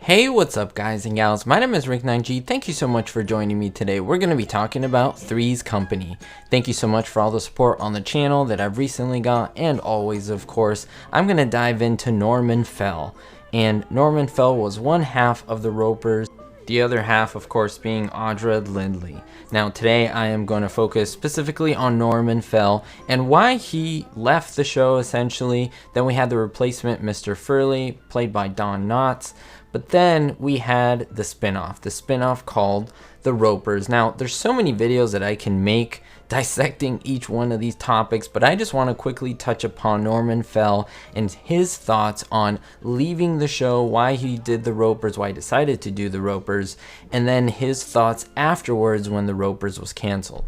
Hey, what's up guys and gals? My name is Rick9G. Thank you so much for joining me today. We're going to be talking about Three's Company. Thank you so much for all the support on the channel that I've recently got, and always, of course, I'm going to dive into Norman Fell. And Norman Fell was one half of the Ropers, the other half, of course, being Audra Lindley. Now, today I am going to focus specifically on Norman Fell and why he left the show, essentially. Then we had the replacement, Mr. Furley, played by Don Knotts. But then we had the spinoff called The Ropers. Now, there's so many videos that I can make dissecting each one of these topics, but I just want to quickly touch upon Norman Fell and his thoughts on leaving the show, why he did The Ropers, why he decided to do The Ropers, and then his thoughts afterwards when The Ropers was canceled.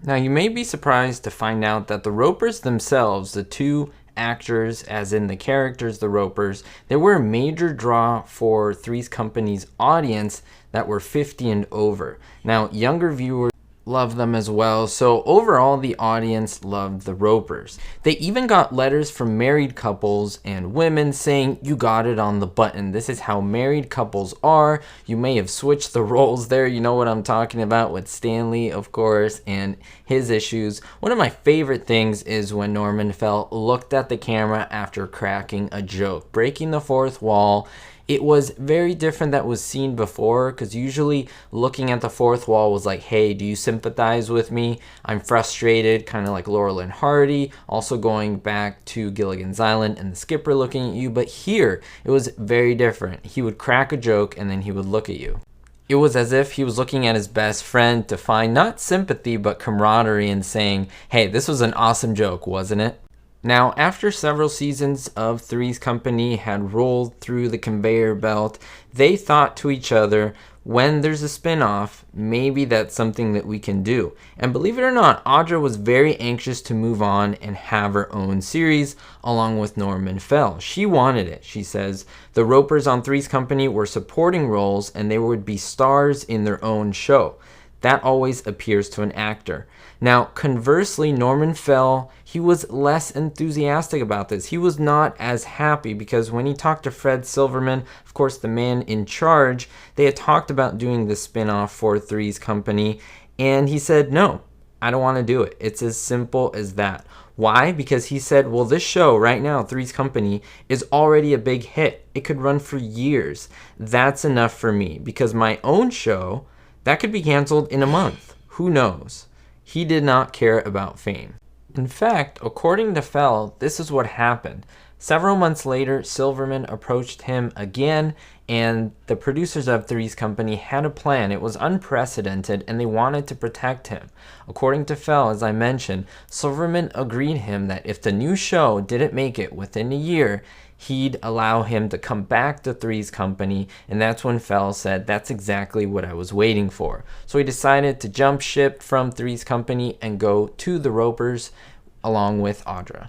Now, you may be surprised to find out that The Ropers themselves, the two actors, as in the characters, the Ropers, they were a major draw for Three's Company's audience that were 50 and over. Now, younger viewers love them as well, so overall the audience loved the Ropers. They even got letters from married couples and women saying, "You got it on the button. This is how married couples are." You may have switched the roles there. You know what I'm talking about with Stanley, of course, and his issues. One of my favorite things is when Norman Fell looked at the camera after cracking a joke, breaking the fourth wall. It was very different that was seen before, because usually looking at the fourth wall was like, hey, do you sympathize with me? I'm frustrated, kind of like Laurel and Hardy, also going back to Gilligan's Island and the skipper looking at you. But here, it was very different. He would crack a joke and then he would look at you. It was as if he was looking at his best friend to find not sympathy, but camaraderie, and saying, hey, this was an awesome joke, wasn't it? Now, after several seasons of Three's Company had rolled through the conveyor belt, they thought to each other, when there's a spin-off, maybe that's something that we can do. And believe it or not, Audra was very anxious to move on and have her own series along with Norman Fell. She wanted it. She says the Ropers on Three's Company were supporting roles and they would be stars in their own show. That always appears to an actor. Now, conversely, Norman Fell, he was less enthusiastic about this. He was not as happy because when he talked to Fred Silverman, of course, the man in charge, they had talked about doing the spinoff for Three's Company, and he said, no, I don't want to do it. It's as simple as that. Why? Because he said, well, this show right now, Three's Company, is already a big hit. It could run for years. That's enough for me, because my own show, that could be canceled in a month. Who knows? He did not care about fame. In fact, according to Fell, this is what happened. Several months later, Silverman approached him again, and the producers of Three's Company had a plan. It was unprecedented, and they wanted to protect him. According to Fell, as I mentioned, Silverman agreed him that if the new show didn't make it within a year, he'd allow him to come back to Three's Company, and that's when Fell said, that's exactly what I was waiting for. So he decided to jump ship from Three's Company and go to the Ropers along with Audra.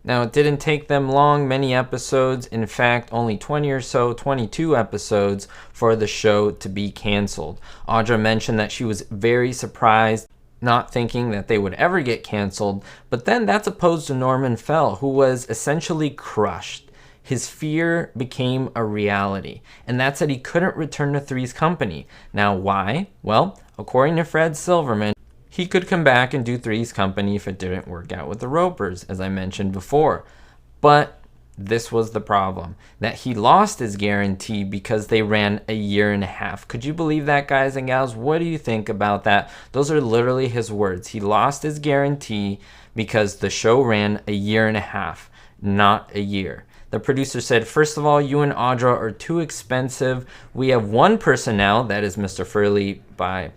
Now, it didn't take them long, many episodes, in fact, only 20 or so, 22 episodes for the show to be canceled. Audra mentioned that she was very surprised, not thinking that they would ever get canceled, but then that's opposed to Norman Fell, who was essentially crushed. His fear became a reality, and that's that he couldn't return to Three's Company. Now, why? Well, according to Fred Silverman, he could come back and do Three's Company if it didn't work out with the Ropers, as I mentioned before. But this was the problem, that he lost his guarantee because they ran a year and a half. Could you believe that, guys and gals? What do you think about that? Those are literally his words. He lost his guarantee because the show ran a year and a half, not a year. The producer said, first of all, you and Audra are too expensive. We have one person now, that is Mr. Furley,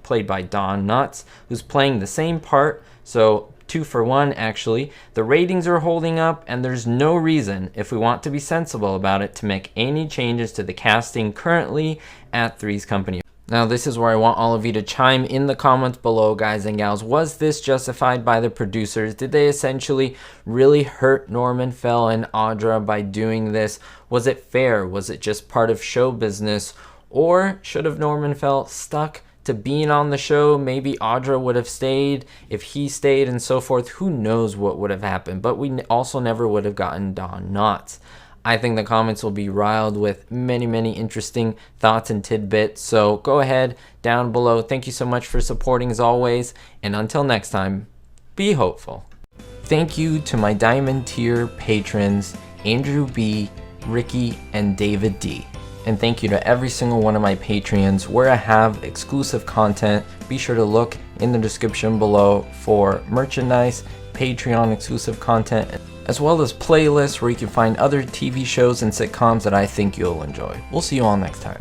played by Don Knotts, who's playing the same part. So 2 for 1, actually. The ratings are holding up, and there's no reason, if we want to be sensible about it, to make any changes to the casting currently at Three's Company. Now, this is where I want all of you to chime in the comments below, guys and gals. Was this justified by the producers? Did they essentially really hurt Norman Fell and Audra by doing this? Was it fair? Was it just part of show business? Or should have Norman Fell stuck to being on the show? Maybe Audra would have stayed if he stayed and so forth. Who knows what would have happened? But we also never would have gotten Don Knotts. I think the comments will be riled with many interesting thoughts and tidbits. So go ahead down below. Thank you so much for supporting as always. And until next time, be hopeful. Thank you to my Diamond tier patrons, Andrew B, Ricky, and David D. And thank you to every single one of my Patreons where I have exclusive content. Be sure to look in the description below for merchandise, Patreon exclusive content, as well as playlists where you can find other TV shows and sitcoms that I think you'll enjoy. We'll see you all next time.